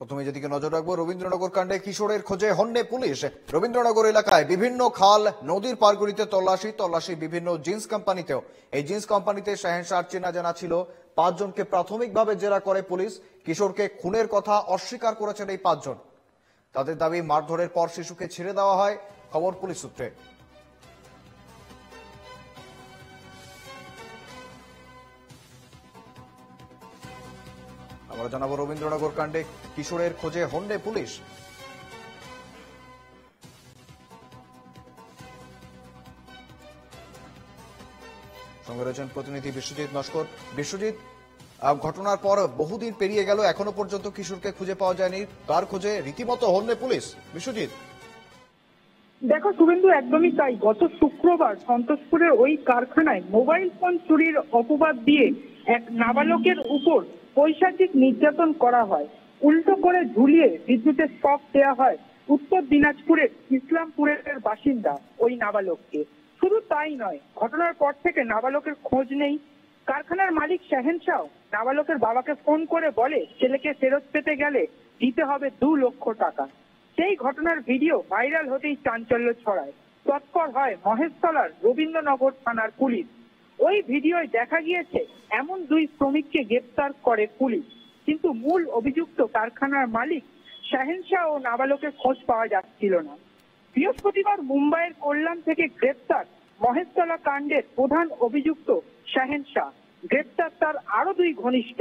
প্রথমে যেদিকে নজর রাখবো, রবীন্দ্রনগর কাণ্ডে কিশোরের খোঁজে হন্যে পুলিশ। রবীন্দ্রনগর এলাকায় বিভিন্ন খাল নদীর পারগুলিতে তল্লাশি বিভিন্ন জিন্স কোম্পানিতেও। এই জিন্স কোম্পানিতে শাহেনশাহর চেনা জানা ছিল। 5 জনকে প্রাথমিকভাবে জেরা করে পুলিশ। কিশোরকে খুনের কথা অস্বীকার করেছেন এই 5 জন। তাদের দাবি, মারধরের পর শিশুকে ছেড়ে দেওয়া হয়। খবর পুলিশ সূত্রে। আমরা জানাবো, রবীন্দ্রনগর কাণ্ডে কিশোরের খোঁজে হন্যে পুলিশ। সঙ্গে রয়েছেন প্রতিনিধি বিশ্বজিৎ নস্কর। বিশ্বজিৎ, ঘটনার পর বহুদিন পেরিয়ে গেল, এখনো পর্যন্ত কিশোরকে খুঁজে পাওয়া যায়নি, তার খোঁজে রীতিমতো হন্যে পুলিশ। বিশ্বজিৎ, দেখো শুভেন্দু, একদমই তাই। গত শুক্রবার সন্তোষপুরের ওই কারখানায় মোবাইল ফোন চুরির অপবাদ দিয়ে এক নাবালকের উপর পৈশাচিক নির্যাতন করা হয়। উল্টো করে ঝুলিয়ে বিদ্যুতের শক দেওয়া হয় উত্তর দিনাজপুরের ইসলামপুরের বাসিন্দা ওই নাবালককে। শুধু তাই নয়, ঘটনার পর থেকে নাবালকের খোঁজ নেই। কারখানার মালিক শাহেনশাহ নাবালকের বাবাকে ফোন করে বলে, ছেলেকে ফেরত পেতে গেলে দিতে হবে 2 লক্ষ টাকা। সেই ঘটনার ভিডিও ভাইরাল হতেই চাঞ্চল্য ছড়ায়। তৎপর হয় মহেশতলার রবীন্দ্রনগর থানার পুলিশ। ওই ভিডিওয় দেখা গিয়েছে এমন 2 শ্রমিককে গ্রেপ্তার করে পুলিশ, কিন্তু মূল অভিযুক্ত কারখানার মালিক শাহেনশাহ ও নাবালকের খোঁজ পাওয়া যাচ্ছিল না। বৃহস্পতিবার মুম্বাইয়ের কল্যাণ থেকে গ্রেপ্তার মহেশতলা কাণ্ডের প্রধান অভিযুক্ত শাহেনশাহ। গ্রেপ্তার তার আরো 2 ঘনিষ্ঠ।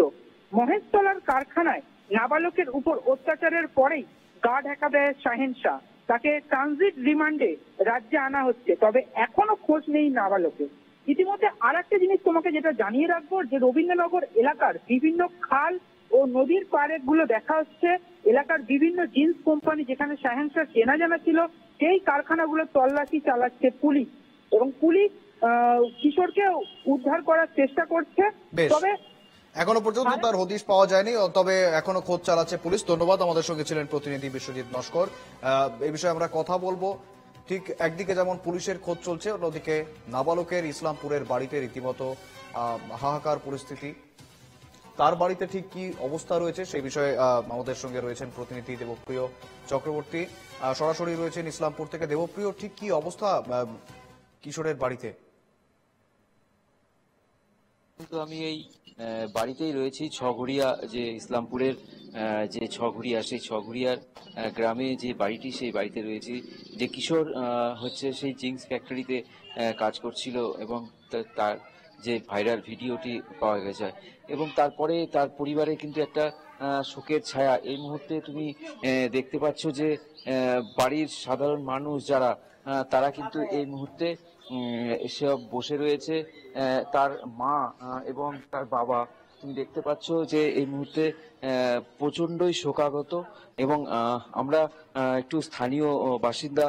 মহেশতলার কারখানায় নাবালকের উপর অত্যাচারের পরেই গা ঢাকা দেয় শাহেনশাহ। তাকে ট্রানজিট রিমান্ডে রাজ্যে আনা হচ্ছে, তবে এখনো খোঁজ নেই নাবালকের। ইতিমধ্যে আর একটা জিনিস তোমাকে যেটা জানিয়ে রাখবো, যে রবীন্দ্রনগর এলাকার বিভিন্ন খাল ও নদীর পাড়ে গুলো দেখা হচ্ছে এলাকার বিভিন্ন জিন্স কোম্পানি যেখানে শাহেনশাহ চেনা জানা ছিল, সেই কারখানাগুলো তল্লাশি চালাচ্ছে পুলিশ, এবং পুলিশ কিশোরকে উদ্ধার করার চেষ্টা করছে। তবে এখনো পর্যন্ত তার হদিশ পাওয়া যায়নি, তবে এখনো খোঁজ চালাচ্ছে পুলিশ। ধন্যবাদ। আমাদের সঙ্গে ছিলেন প্রতিনিধি বিশ্বজিৎ নস্কর। এই বিষয়ে আমরা কথা বলবো। ঠিক একদিকে যেমন পুলিশের খোঁজ চলছে, অন্যদিকে নাবালকের ইসলামপুরের বাড়িতে রীতিমতো হাহাকার পরিস্থিতি। তার বাড়িতে ঠিক কি অবস্থা রয়েছে সেই বিষয়ে আমাদের সঙ্গে রয়েছেন প্রতিনিধি দেবপ্রিয় চক্রবর্তী। সরাসরি রয়েছেন ইসলামপুর থেকে। দেবপ্রিয়, ঠিক কি অবস্থা কিশোরের বাড়িতে? তো আমি এই বাড়িতেই রয়েছি, ছঘড়িয়া, যে ইসলামপুরের যে ছঘড়িয়া, সেই ছঘড়িয়ার গ্রামে যে বাড়িটি, সেই বাড়িতে রয়েছি। যে কিশোর হচ্ছে সেই জিন্স ফ্যাক্টরিতে কাজ করছিল, এবং তার যে ভাইরাল ভিডিওটি পাওয়া গেছে, এবং তারপরে তার পরিবারে কিন্তু একটা শোকের ছায়া এই মুহূর্তে তুমি দেখতে পাচ্ছ। যে বাড়ির সাধারণ মানুষ যারা, তারা কিন্তু এই মুহূর্তে এসব বসে রয়েছে। তার মা এবং তার বাবা, তুমি দেখতে পাচ্ছ যে এই মুহূর্তে প্রচন্ডই শোকাগত। এবং আমরা একটু স্থানীয় বাসিন্দা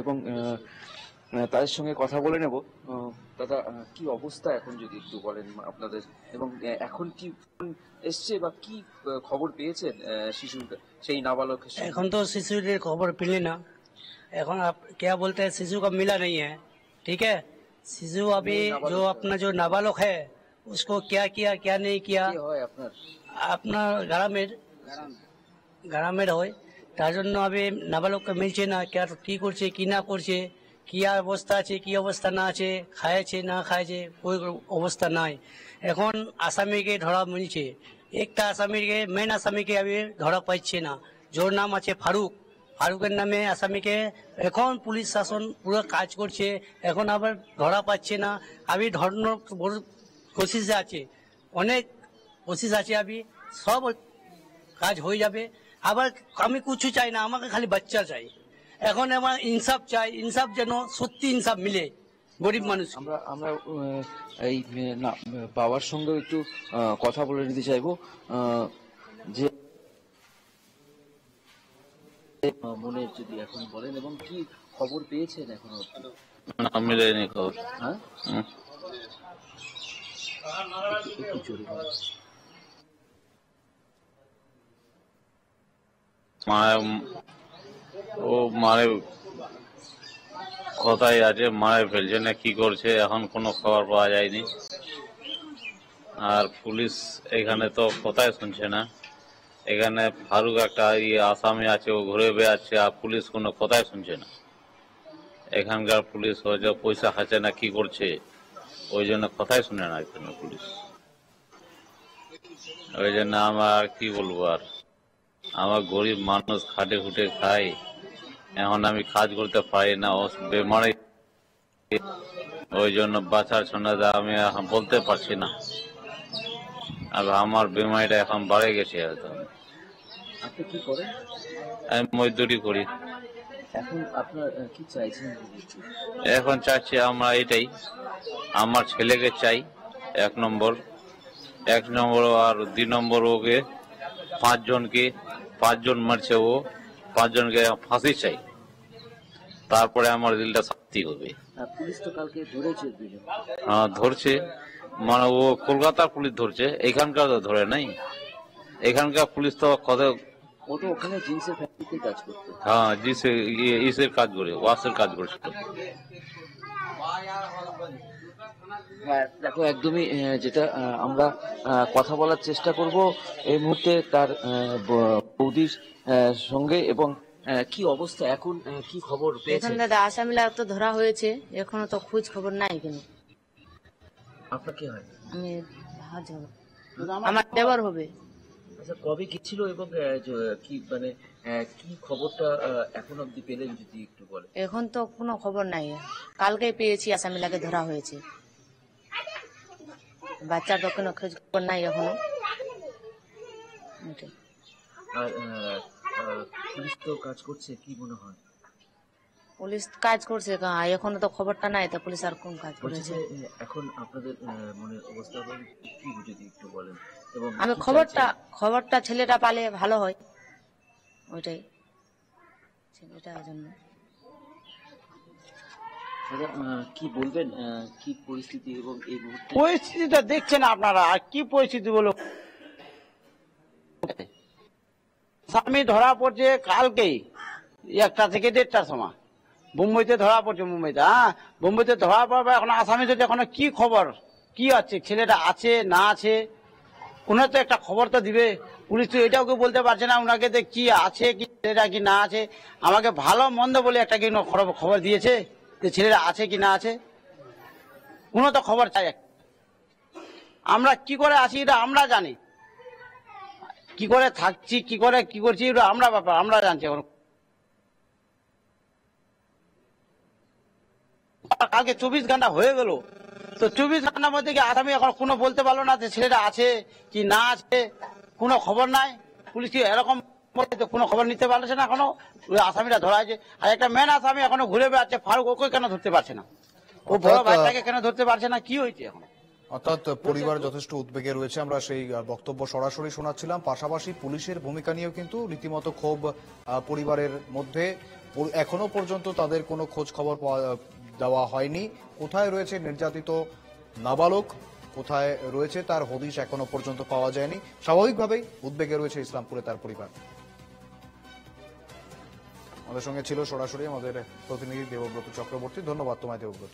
এবং তাদের সঙ্গে কথা বলে নেব। দাদা, কি অবস্থা এখন যদি একটু বলেন আপনাদের, এবং এখন কি এসছে বা কি খবর পেয়েছেন শিশুর, সেই नाबालक? এখন তো শিশুর খবর পেলে না। এখন क्या बोलते हैं, शिशु का मिला नहीं है। ठीक है, शिशु अभी जो अपना जो नाबालक है उसको क्या किया क्या नहीं किया আপনার গ্রামের হয়, তার জন্য আমি নাবালককে মিলছে না। কি করছে কি না করছে, কি অবস্থা আছে কি অবস্থা না আছে, খাইছে না খাইছে, ওই অবস্থা নাই। এখন আসামিকে ধরা মিলছে, একটা আসামিকে, মেন আসামিকে আমি ধরা পাইছে না, যার নাম আছে ফারুক। ফারুকের নামে আসামিকে এখন পুলিশ শাসন পুরো কাজ করছে, এখন আবার ধরা পাচ্ছে না। আমি ধরানোর কোশিশে আছে, অনেক কোশিশ আছে, আমি সব কাজ হয়ে যাবে। আবার আমি কিছু চাই না, আমাকে খালি বাচ্চা চাই। এখন আমার ইনসাফ চাই, ইনসাফ যেন সত্যি ইনসাফ মিলে গরিব মানুষ। আমরা এই বাবার সঙ্গে একটু কথা বলে নিতে চাইবো, যে মনে যদি এখন বলেন, এবং কি খবর পেয়েছেন এখনো? মিলেনি খবর। হ্যাঁ, ও মারে কোথায় আছে, মারে ফেলছে না কি করছে, এখন কোনো খবর পাওয়া যায়নি। আর পুলিশ এখানে তো কোথায় শুনছে না। এখানে ফারুক একটা আসামি আছে, ও ঘুরে বেড়াচ্ছে, আর পুলিশ কোনো কথাই শুনছে না। এখানকার পুলিশ হয়তো পয়সা খাচ্ছে না কি করছে, ওই জন্য কথাই শুনে না এখানে পুলিশ। ওই জন্য আমার কি বলবো, আর আমার গরিব মানুষ খাটে খুটে খাই, এখন আমি কাজ করতে পারি না, বেমারে, ওই জন্য বাচ্চার সন্ধ্যা আমি এখন বলতে পারছি না। আর আমার বেমারিটা এখন বাড়ে গেছে একদম। আপনি কি করেন? আমি মজদুরি করি। এখন আপনার কি চাইছেন? এখন চাচ্ছি আমরা এটাই, আমার ছেলেকে চাই 1 নম্বর, আর 2 নম্বর ওকে 5 জন মারছে, ও 5 জনকে ফাঁসি চাই, তারপরে আমার দিলটা শান্তি হবে। পুলিশ তো কালকে ধরেছে দুজন। হ্যাঁ ধরছে, মানে ও কলকাতার পুলিশ ধরছে, এখানকার তো ধরে নাই। এখানকার পুলিশ তো ও তো ওখানে জিন্সের ফ্যাক্টরিতে কাজ করতো। হ্যাঁ ইসের কাজ করে, ওয়াশের কাজ করছিল। হ্যাঁ দেখো, একদমই যেটা আমরা কথা বলার চেষ্টা করব এই মুহূর্তে তার বৌদির সঙ্গে, এবং কি অবস্থা এখন, কি খবর এখন পেয়েছেন? দাদা আসামিরা তো ধরা হয়েছে, এখনো তো খোঁজ খবর নাই কেন। আপনার কি হয়? আমি ভাজ হব, আমার দেবর হবে। আচ্ছা, কবে কি ছিল এবং কি মানে কি খবরটা এখন অব্দি পেলেন যদি একটু বলেন। এখন তো কোনো খবর নাই, কালকে পেয়েছি আসামিলাকে ধরা হয়েছে। বাচ্চার তো কোনো খোঁজ খবর নাই এখনো। এটাই। আর পুলিশ তো কাজ করছে, কি মনে হয়? পুলিশ কাজ করছে, এখনো তো খবরটা নাই, তো পুলিশ আর কোন কাজ বলছি করেছে। যে এখন আপনাদের মনের অবস্থা কি যদি একটু বলেন, এবং আমি কি খবরটা ছেলেটা পালে ভালো হয়, ওইটাই ছেলেটার জন্য। দাদা, কি বলবেন, কি পরিস্থিতি এবং এই মুহূর্তে? পরিস্থিতিটা দেখছেন আপনারা, আর কি পরিস্থিতি বলো। স্বামী ধরা পড়ছে কালকেই 1টা থেকে 1:30টার সময়, মুম্বইতে ধরা পড়ছে। মুম্বইতে ধরা পড়বে। এখন আসামি যদি এখনো কি খবর, কি আছে, ছেলেটা আছে না আছে, কোনো তো একটা খবর তো দিবে। পুলিশ তো এটাও কেউ বলতে পারছে না ওনাকে যে কি আছে, কি ছেলেটা কি না আছে। আমাকে ভালো মন্দ বলে একটা কি খবর দিয়েছে যে ছেলেটা আছে কি না আছে, কোনো তো খবর চাই। আমরা কি করে আছি এটা আমরা জানি, কি করে থাকছি, কি করে কি করছি, এটা আমরা ব্যাপার আমরা জানছি। এখন কালকে 24 ঘন্টা হয়ে গেল, তো 24 ঘন্টার মধ্যে কি আসামি এখন কোনো বলতে পারলো না যে ছেলেটা আছে কি না আছে, কোনো খবর নাই। পুলিশ কি এরকম কোনো খবর নিতে পারছে না এখনো। আসামিটা ধরা হয়েছে, আর একটা মেন আসামি এখনো ঘুরে বেড়াচ্ছে ফারুক, ওকে কেন ধরতে পারছে না? ও বড় ভাইটাকে কেন ধরতে পারছে না, কি হয়েছে এখন? অর্থাৎ পরিবার যথেষ্ট উদ্বেগে রয়েছে, আমরা সেই বক্তব্য সরাসরি শোনাচ্ছিলাম। পাশাপাশি পুলিশের ভূমিকা নিয়েও কিন্তু রীতিমতো ক্ষোভ পরিবারের মধ্যে। এখনো পর্যন্ত তাদের কোনো খোঁজ খবর দেওয়া হয়নি। কোথায় রয়েছে নির্যাতিত নাবালক, কোথায় রয়েছে তার হদিশ এখনো পর্যন্ত পাওয়া যায়নি। স্বাভাবিকভাবেই উদ্বেগে রয়েছে ইসলামপুরে তার পরিবার। আমাদের সঙ্গে ছিল সরাসরি আমাদের প্রতিনিধি দেবব্রত চক্রবর্তী। ধন্যবাদ তোমায় দেবব্রত।